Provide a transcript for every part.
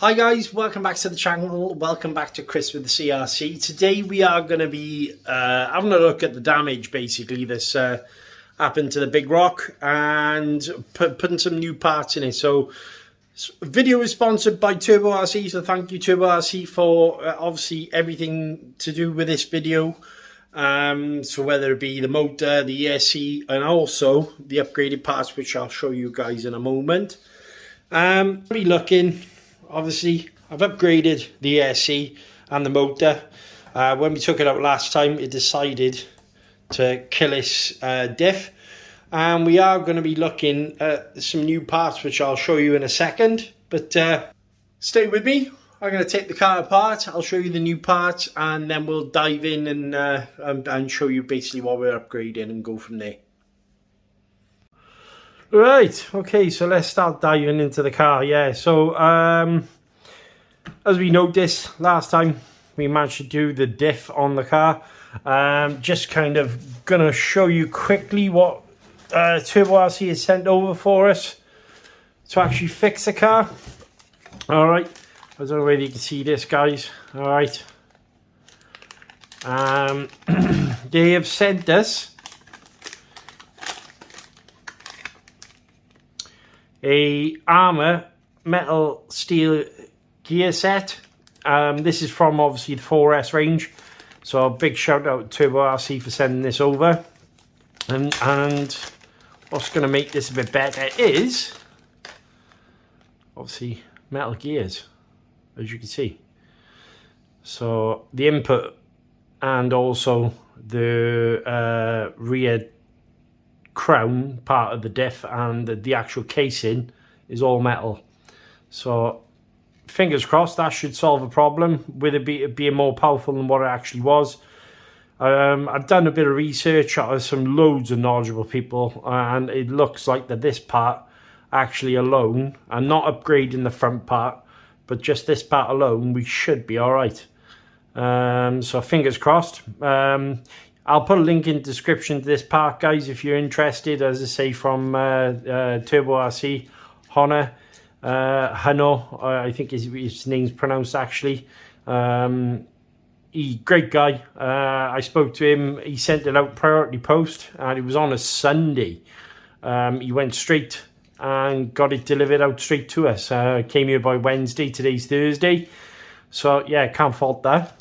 Hi guys, welcome back to the channel, welcome back to Chris with the CRC. Today we are going to be having a look at the damage basically that's happened to the Big Rock and putting some new parts in it. So video is sponsored by Turbo RC, so thank you Turbo RC for obviously everything to do with this video. So whether it be the motor, the ESC and also the upgraded parts, which I'll show you guys in a moment. Be looking. Obviously, I've upgraded the ESC and the motor. When we took it out last time, it decided to kill its diff. And we are going to be looking at some new parts, which I'll show you in a second. But stay with me. I'm going to take the car apart. I'll show you the new parts, and then we'll dive in and show you basically what we're upgrading and go from there. Right, okay, so let's start diving into the car. Yeah, so as we noticed last time, we managed to do the diff on the car. Just kind of gonna show you quickly what Turbo RC has sent over for us to actually fix the car. All right, I don't know whether you can see this, guys. All right, they have sent us a Arrma metal steel gear set. This is from obviously the 4S range, so a big shout out to Turbo RC for sending this over. And what's going to make this a bit better is obviously metal gears, as you can see. So the input and also the rear crown part of the diff and the actual casing is all metal. So fingers crossed that should solve a problem with it being more powerful than what it actually was. I've done a bit of research with some loads of knowledgeable people, and it looks like that this part actually alone, and not upgrading the front part, but just this part alone, we should be all right. So fingers crossed. I'll put a link in the description to this part, guys, if you're interested. As I say, from Turbo RC, Hano, I think his name's pronounced actually. Great guy. I spoke to him. He sent it out priority post, and it was on a Sunday. He went straight and got it delivered out straight to us. Came here by Wednesday. Today's Thursday. So, yeah, can't fault that.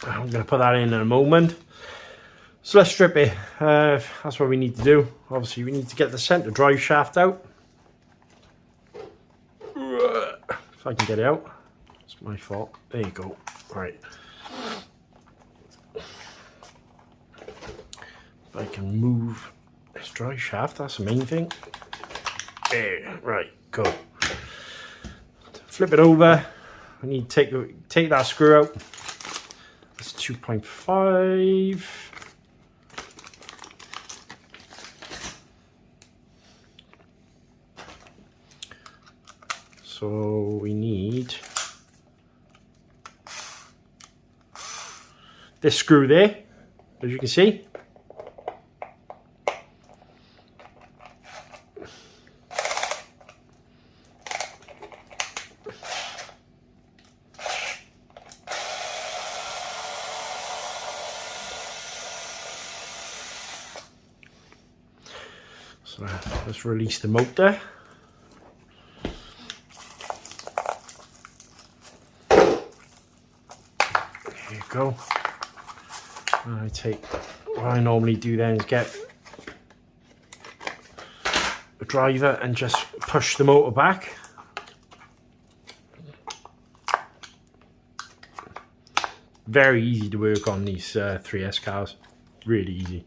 I'm going to put that in a moment. So let's strip it. That's what we need to do. Obviously, we need to get the centre drive shaft out. If I can get it out. It's my fault. There you go. Right. If I can move this drive shaft, that's the main thing. There. Right. Go. Flip it over. I need to take that screw out. That's 2.5. So we need this screw there, as you can see. So let's release the motor. Go. What I normally do then is get a driver and just push the motor back. Very easy to work on these 3S cars, really easy.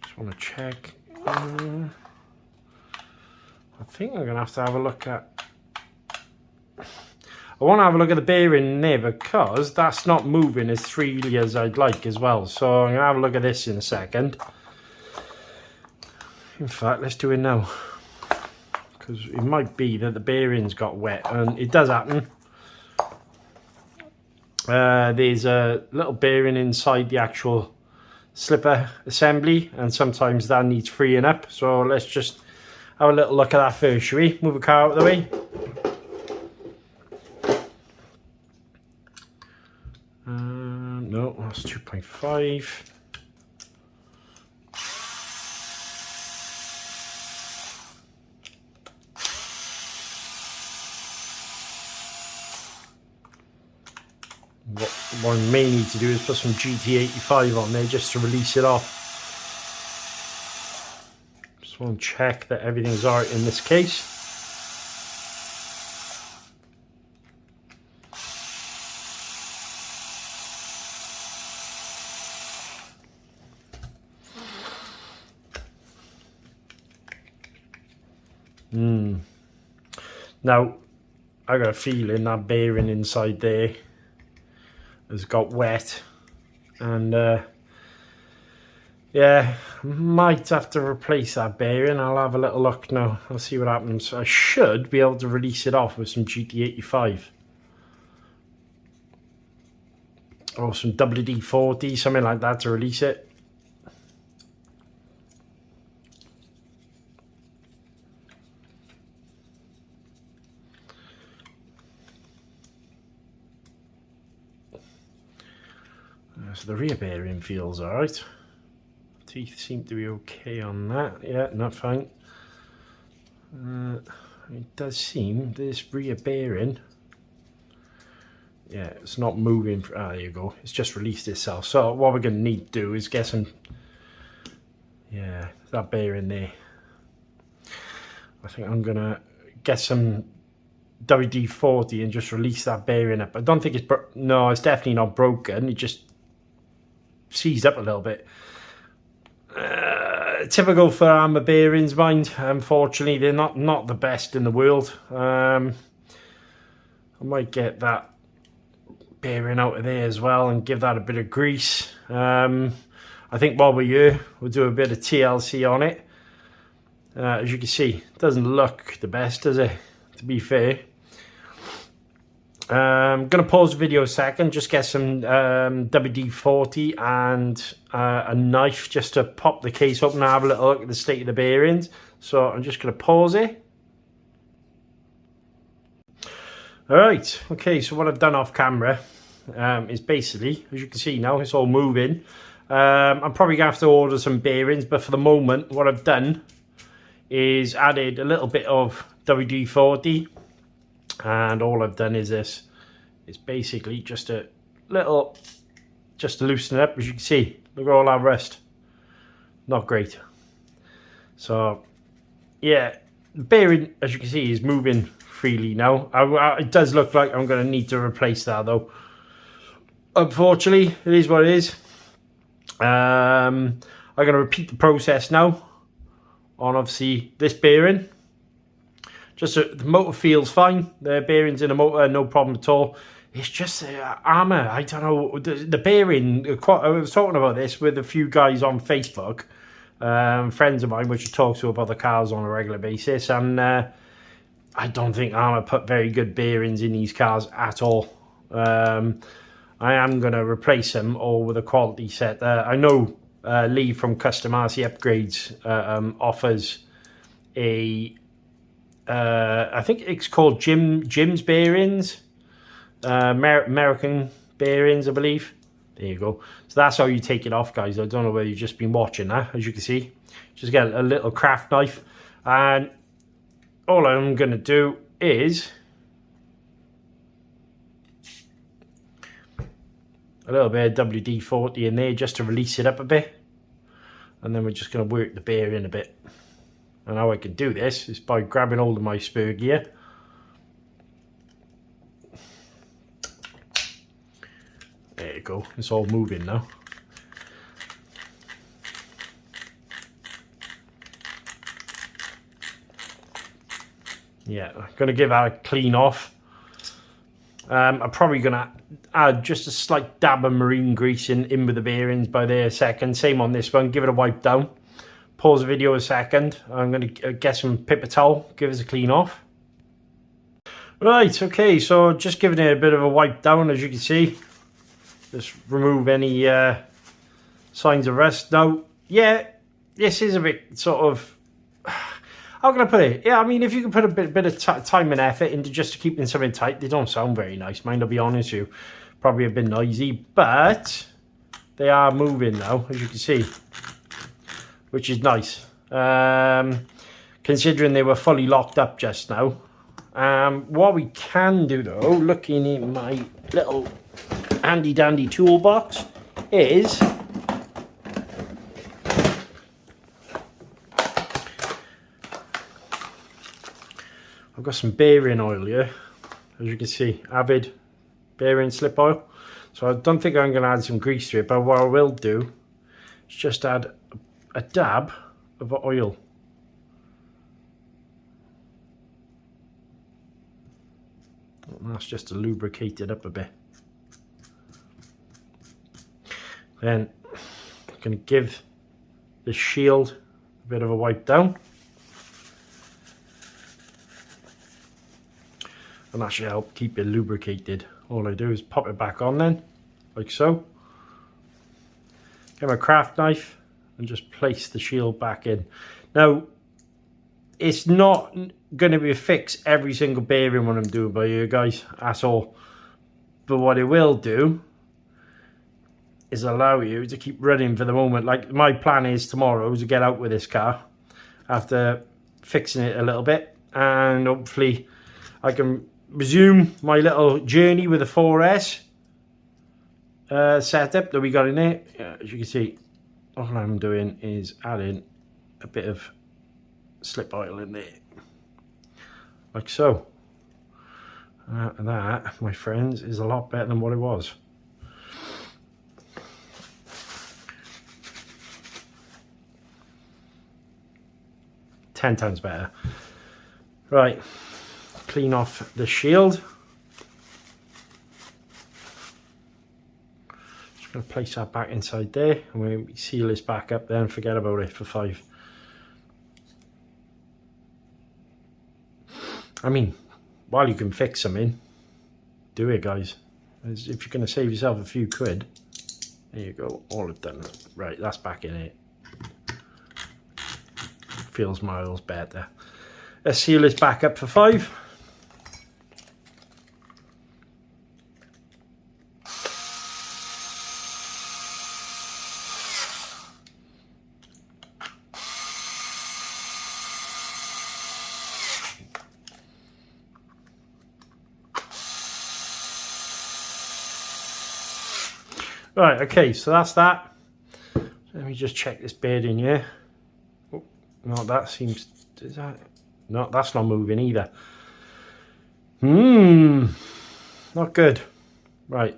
Just want to check. I think I'm going to have a look at... I want to have a look at the bearing in there because that's not moving as freely as I'd like as well. So I'm going to have a look at this in a second. In fact, let's do it now. Because it might be that the bearings got wet, and it does happen. There's a little bearing inside the actual slipper assembly, and sometimes that needs freeing up. So let's just have a little look at that first, shall we? Move the car out of the way. No, that's 2.5. What I may need to do is put some GT85 on there just to release it off. Just want to check that everything's alright in this case. Now, I got a feeling that bearing inside there has got wet, and yeah, might have to replace that bearing. I'll have a little look now. I'll see what happens. I should be able to release it off with some GT85 or some WD-40, something like that, to release it. So the rear bearing feels alright. Teeth seem to be okay on that. Yeah, not fine. It does seem this rear bearing, yeah, it's not moving. There you go. It's just released itself. So what we're going to need to do is get some, yeah, that bearing there. I think I'm going to get some WD-40 and just release that bearing up. I don't think it's no, it's definitely not broken. It just seized up a little bit. Typical for Arrma bearings, mind. Unfortunately, they're not the best in the world. I might get that bearing out of there as well and give that a bit of grease. I think while we're here, we'll do a bit of TLC on it. As you can see, it doesn't look the best, does it? To be fair. I'm going to pause the video a second, just get some WD-40 and a knife just to pop the case open and have a little look at the state of the bearings. So I'm just going to pause it. Alright, okay, so what I've done off camera is basically, as you can see now, it's all moving. I'm probably going to have to order some bearings, but for the moment, what I've done is added a little bit of WD-40. And all I've done is this. It's basically just a little, just to loosen it up. As you can see, look at all that rust. Not great. So, yeah, the bearing, as you can see, is moving freely now. It does look like I'm going to need to replace that, though. Unfortunately, it is what it is. I'm going to repeat the process now on, obviously, this bearing. Just the motor feels fine. The bearings in the motor, no problem at all. It's just Arrma. I don't know. The bearing, I was talking about this with a few guys on Facebook, friends of mine, which I talk to about the cars on a regular basis. And I don't think Arrma put very good bearings in these cars at all. I am going to replace them all with a quality set. I know Lee from Custom RC Upgrades offers a... I think it's called Jim's Bearings, American Bearings, I believe. There you go. So that's how you take it off, guys. I don't know whether you've just been watching that. As you can see, just get a little craft knife, and all I'm going to do is a little bit of WD-40 in there just to release it up a bit, and then we're just going to work the bearing a bit. And how I can do this is by grabbing hold of my spur gear. There you go, it's all moving now. Yeah, I'm going to give that a clean off. I'm probably going to add just a slight dab of marine grease in with the bearings by there a second. Same on this one, give it a wipe down. Pause the video a second. I'm going to get some paper towel, give us a clean off. Right, okay, so just giving it a bit of a wipe down, as you can see. Just remove any signs of rust. Now, yeah, this is a bit sort of, how can I put it? Yeah, I mean, if you can put a bit of time and effort into just keeping something tight, they don't sound very nice, mind, I'll be honest with you. Probably a bit noisy, but they are moving now, as you can see, which is nice. Considering they were fully locked up just now. What we can do though, looking in my little handy dandy toolbox, is I've got some bearing oil here, as you can see, Avid bearing slip oil. So I don't think I'm going to add some grease to it, but what I will do is just add a dab of oil. And that's just to lubricate it up a bit. Then I'm going to give the shield a bit of a wipe down. And that should help keep it lubricated. All I do is pop it back on then, like so. Get my craft knife and just place the shield back in. Now, it's not going to be a fix every single bearing when I'm doing by you guys, at all. But what it will do is allow you to keep running for the moment. Like, my plan is tomorrow to get out with this car after fixing it a little bit, and hopefully I can resume my little journey with the 4S setup that we got in there. As you can see, all I'm doing is adding a bit of slip oil in there, like so. And that, my friends, is a lot better than what it was. Ten times better. Right, clean off the shield. Just going to place that back inside there, and we seal this back up there and forget about it for 5. I mean, while you can fix something, do it, guys. If you're going to save yourself a few quid, there you go, all it done. Right, that's back in it. Feels miles better. Let's seal this back up for 5. Right, okay, so that's that. Let me just check this bearing here. Oh, no, that seems, is that, no, that's not moving either. Not good. Right.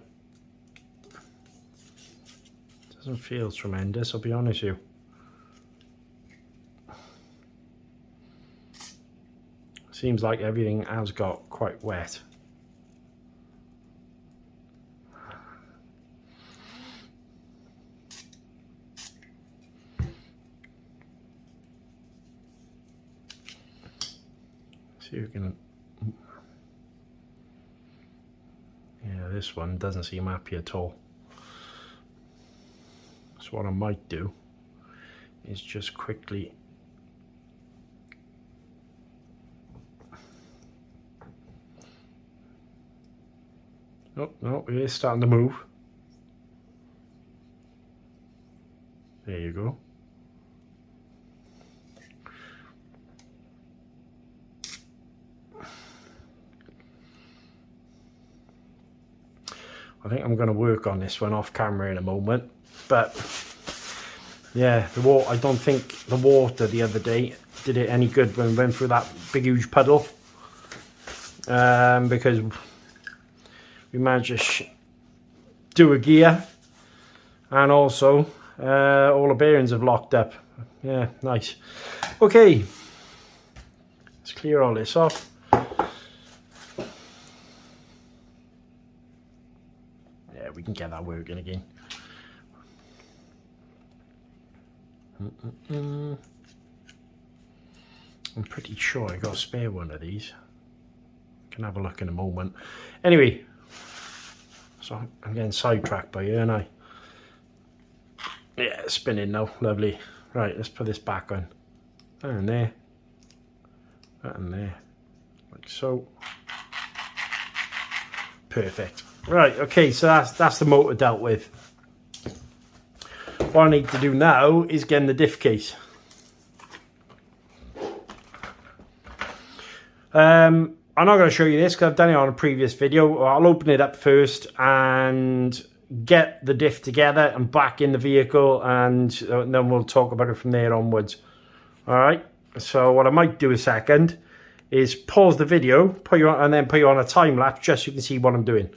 Doesn't feel tremendous, I'll be honest with you. Seems like everything has got quite wet. See if we can, yeah, this one doesn't seem happy at all. So what I might do is just quickly oh no, it is starting to move. There you go. I think I'm going to work on this one off camera in a moment, but yeah, the water, I don't think the water the other day did it any good when we went through that big huge puddle, because we managed to do a gear, and also all the bearings have locked up. Yeah, nice. Okay, let's clear all this off. We can get that working again. I'm pretty sure I got a spare one of these. Can have a look in a moment. Anyway, so I'm getting sidetracked by you, aren't I? Yeah, it's spinning now. Lovely. Right, let's put this back on. And there. And there. Like so. Perfect. Right, okay, so that's the motor dealt with. What I need to do now is get in the diff case. I'm not going to show you this because I've done it on a previous video. I'll open it up first and get the diff together and back in the vehicle, and then we'll talk about it from there onwards. Alright, so what I might do a second is pause the video, put you on, and then put you on a time lapse just so you can see what I'm doing.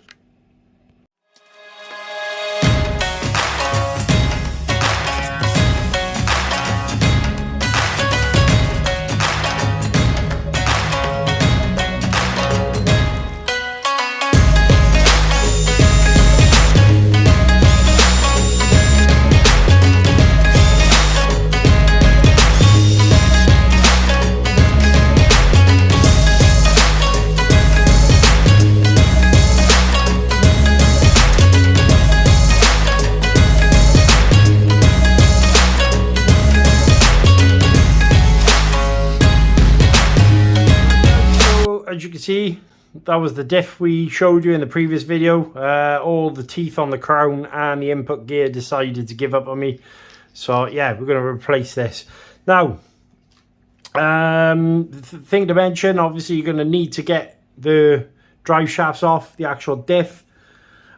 As you can see, that was the diff we showed you in the previous video. All the teeth on the crown and the input gear decided to give up on me. So yeah, we're going to replace this. Now, thing to mention, obviously you're going to need to get the drive shafts off the actual diff.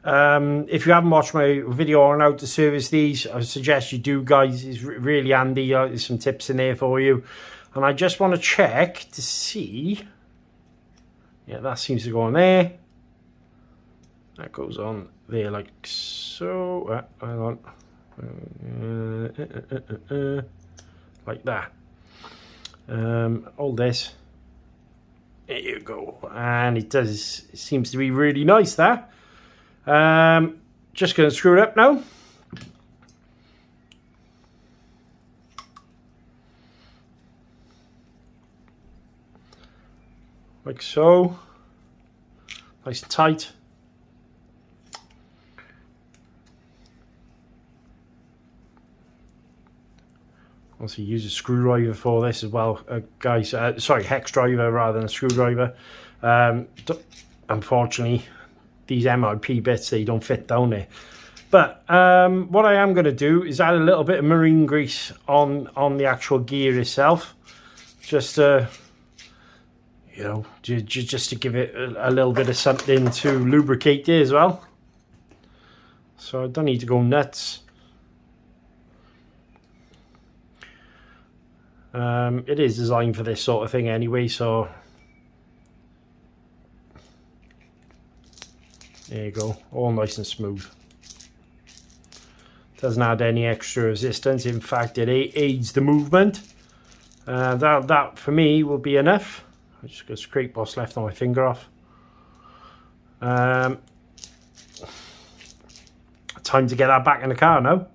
If you haven't watched my video on how to service these, I suggest you do, guys. It's really handy. There's some tips in there for you. And I just want to check to see... Yeah, that seems to go on there. That goes on there like so. Hang on. Like that. Hold this. There you go. And it seems to be really nice there. Just going to screw it up now. Like so. Nice and tight. Also use a screwdriver for this as well, guys. Sorry, hex driver rather than a screwdriver. Unfortunately, these MIP bits, they don't fit down there. But what I am going to do is add a little bit of marine grease on the actual gear itself. Just you know, just to give it a little bit of something to lubricate it as well. So I don't need to go nuts. It is designed for this sort of thing anyway, so there you go, all nice and smooth. Doesn't add any extra resistance. In fact, it aids the movement. That for me will be enough. I just got a scrape what's left on my finger off. Time to get that back in the car now.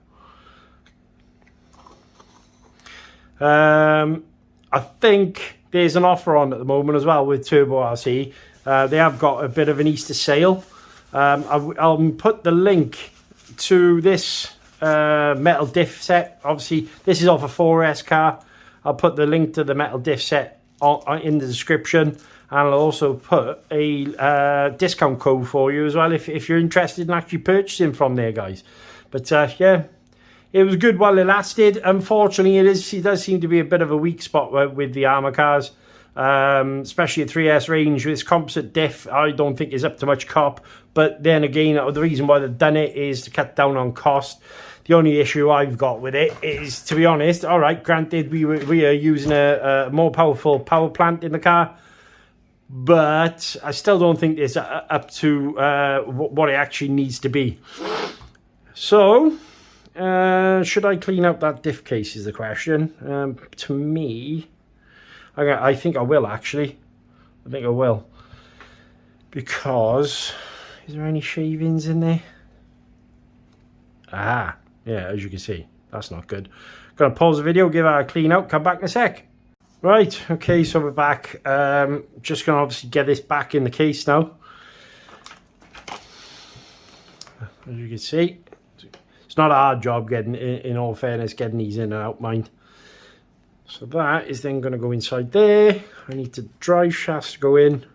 I think there's an offer on at the moment as well with Turbo RC. They have got a bit of an Easter sale. I'll put the link to this metal diff set. Obviously, this is off a 4S car. I'll put the link to the metal diff set in the description, and I'll also put a discount code for you as well if you're interested in actually purchasing from there, guys. But yeah, it was good while it lasted. Unfortunately, it does seem to be a bit of a weak spot with the Arrma cars, especially at 3S range. With this composite diff, I don't think is up to much cop. But then again, the reason why they've done it is to cut down on cost. The only issue I've got with it is, to be honest, all right, granted, we are using a more powerful power plant in the car, but I still don't think it's up to what it actually needs to be. So, should I clean up that diff case is the question. To me, I think I will, actually. I think I will. Because, is there any shavings in there? Ah. Yeah, as you can see, that's not good. Gonna pause the video, give it a clean out, come back in a sec. Right, okay, so we're back. Just gonna obviously get this back in the case now. As you can see, It's not a hard job getting, in all fairness, getting these in and out, mind. So that is then going to go inside there. I need the drive shafts to go in.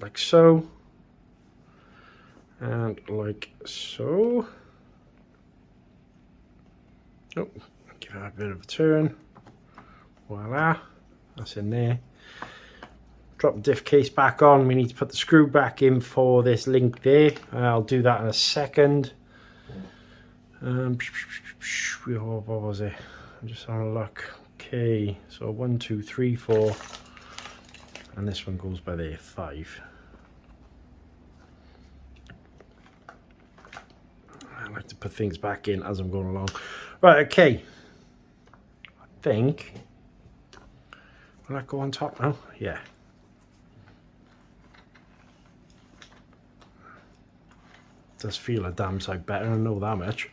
Like so. And like so. Oh, give it a bit of a turn. Voila. That's in there. Drop the diff case back on. We need to put the screw back in for this link there. I'll do that in a second. What was it? I'm just having a look. Okay, so 1, 2, 3, 4, and this one goes by there, 5. I like to put things back in as I'm going along. Right, okay. I think. Will that go on top now? Yeah. It does feel a damn sight better, I know that much.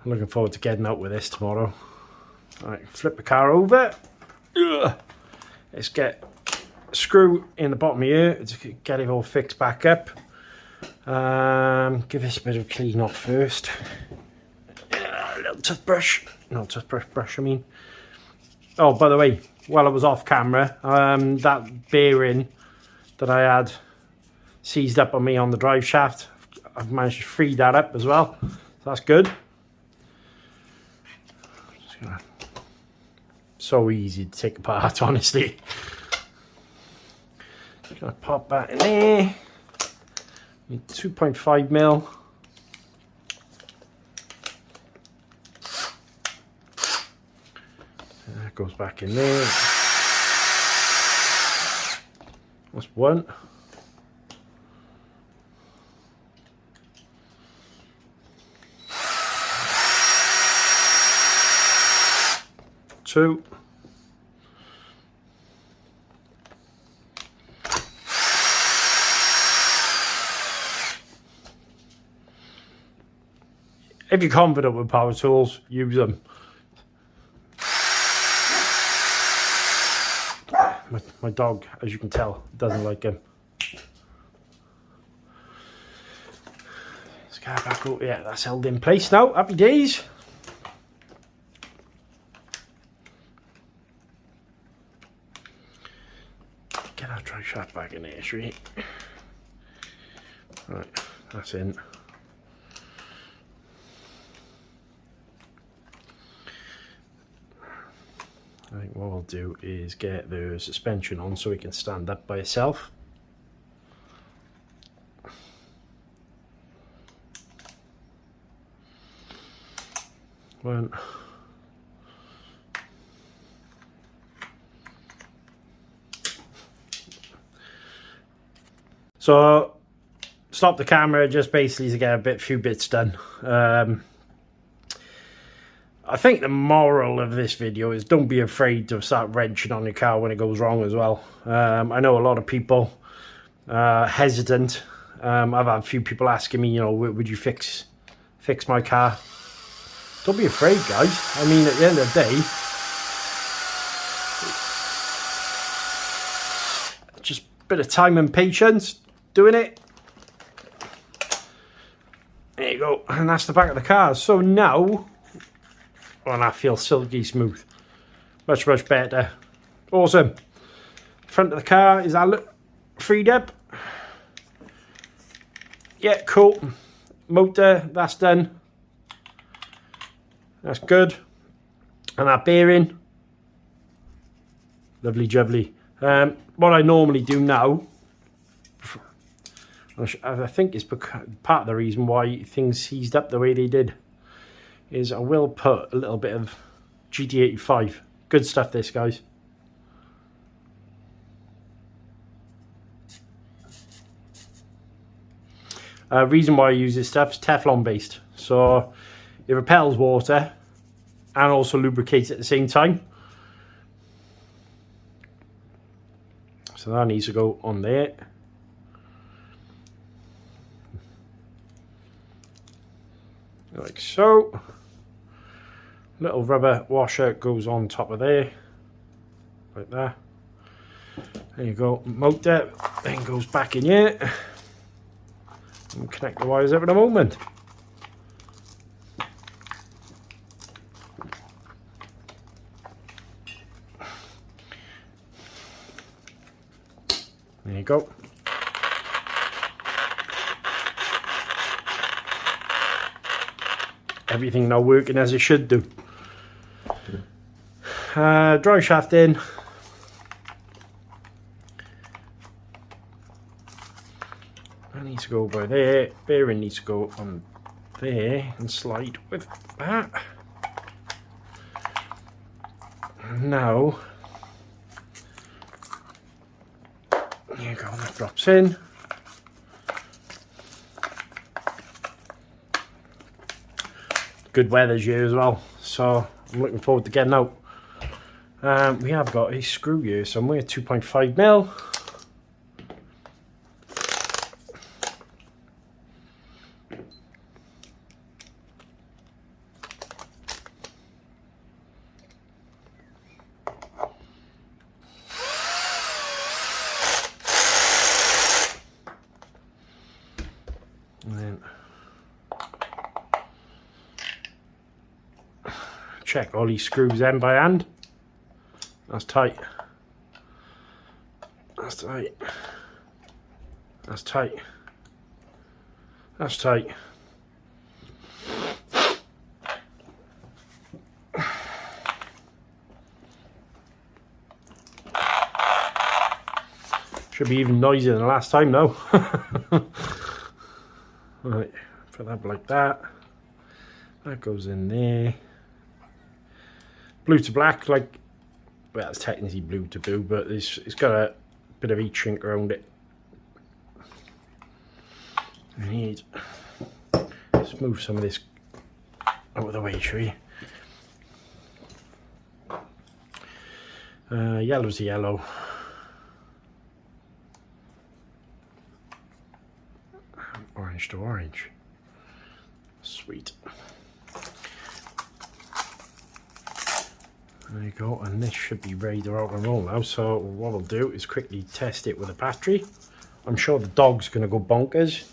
I'm looking forward to getting out with this tomorrow. Alright, flip the car over. Ugh. Let's get a screw in the bottom here to get it all fixed back up. Give this a bit of a clean off first. A little toothbrush. No, toothbrush brush, I mean. Oh, by the way, while I was off camera, that bearing that I had seized up on me on the drive shaft, I've managed to free that up as well. So that's good. So easy to take apart, honestly. Just gonna pop that in there. Need 2.5 mil. That goes back in there. That's one. Two. If you're confident with power tools, use them. My dog, as you can tell, doesn't like them. Let's get back up. Yeah, that's held in place now. Happy days. Get our drive shaft back in there, shall we? Right, that's in. I think what we'll do is get the suspension on so it can stand up by itself. One. So stop the camera just basically to get a few bits done. I think the moral of this video is don't be afraid to start wrenching on your car when it goes wrong as well. I know a lot of people are hesitant. I've had a few people asking me, you know, would you fix my car? Don't be afraid, guys. I mean, at the end of the day, just a bit of time and patience doing it. There you go. And that's the back of the car. So now... and that feels silky smooth. Much better. Awesome. Front of the car, is that freed up? Yeah, cool. Motor, that's done. That's good. And that bearing. Lovely jubbly. What I normally do now, I think is part of the reason why things seized up the way they did, is I will put a little bit of GT85. Good stuff this, guys. Reason why I use this stuff is Teflon based. So it repels water and also lubricates at the same time. So that needs to go on there. Like so. Little rubber washer goes on top of there, like that. There you go, motor then goes back in here. And connect the wires up in a moment. There you go. Everything now working as it should do. Drive shaft in. That needs to go by there. Bearing needs to go on there and slide with that. Now, there you go, that drops in. Good weather's here as well, so I'm looking forward to getting out. We have got a screw here somewhere, 2.5 mil. And then check all these screws end by hand. That's tight. That's tight. That's tight. That's tight. Should be even noisier than the last time though. Right, put that like that. That goes in there. Blue to black, like, well, it's technically blue to blue, but it's got a bit of heat shrink around it. I need, let's move some of this out of the way, shall we? Yellow's the yellow. Orange to orange. Sweet. There you go, and this should be ready to rock and roll now. So what I'll do is quickly test it with a battery. I'm sure the dog's going to go bonkers.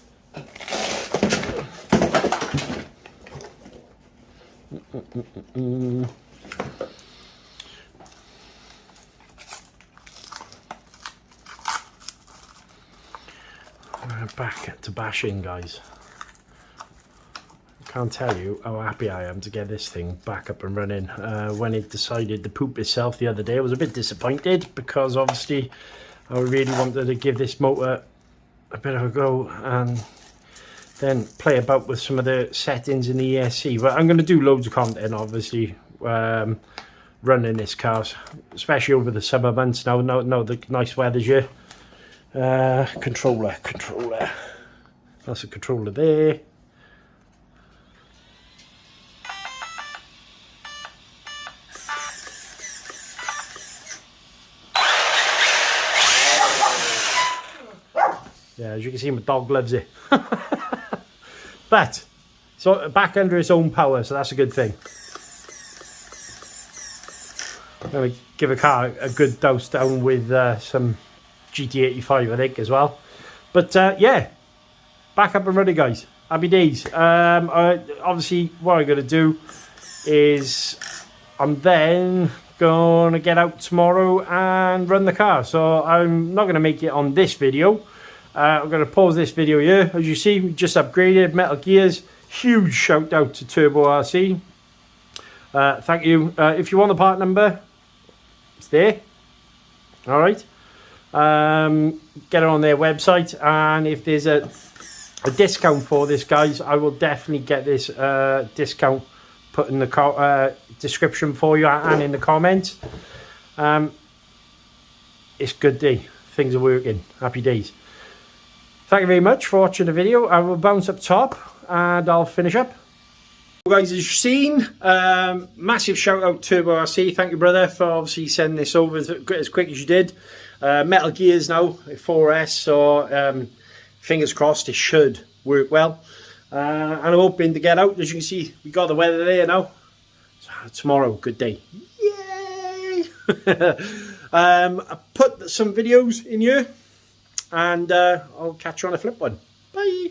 Back to bashing, guys. I can't tell you how happy I am to get this thing back up and running. When it decided to poop itself the other day, I was a bit disappointed because obviously I really wanted to give this motor a bit of a go and then play about with some of the settings in the ESC. But I'm going to do loads of content, obviously, running this car, especially over the summer months. Now the nice weather's here. Controller. That's a controller there. Yeah, as you can see, my dog loves it. But so back under its own power, so that's a good thing. I'm going to give a car a good douse down with some GT85, I think, as well. But yeah, back up and running, guys. Happy days. Obviously, what I'm going to do is I'm then going to get out tomorrow and run the car. So I'm not going to make it on this video. I'm going to pause this video here. As you see, we just upgraded metal gears. Huge shout out to Turbo RC. Thank you. If you want the part number, it's there. All right. Get it on their website, and if there's a discount for this, guys, I will definitely get this discount put in the description for you and in the comments. It's good day. Things are working. Happy days. Thank you very much for watching the video. I will bounce up top and I'll finish up. Guys, as you've seen, massive shout out to Turbo RC. Thank you, brother, for obviously sending this over as quick as you did. Metal gears now, 4S, so fingers crossed it should work well. And I'm hoping to get out. As you can see, we got the weather there now. So tomorrow, good day. Yay! I put some videos in here, and I'll catch you on a flip one. Bye.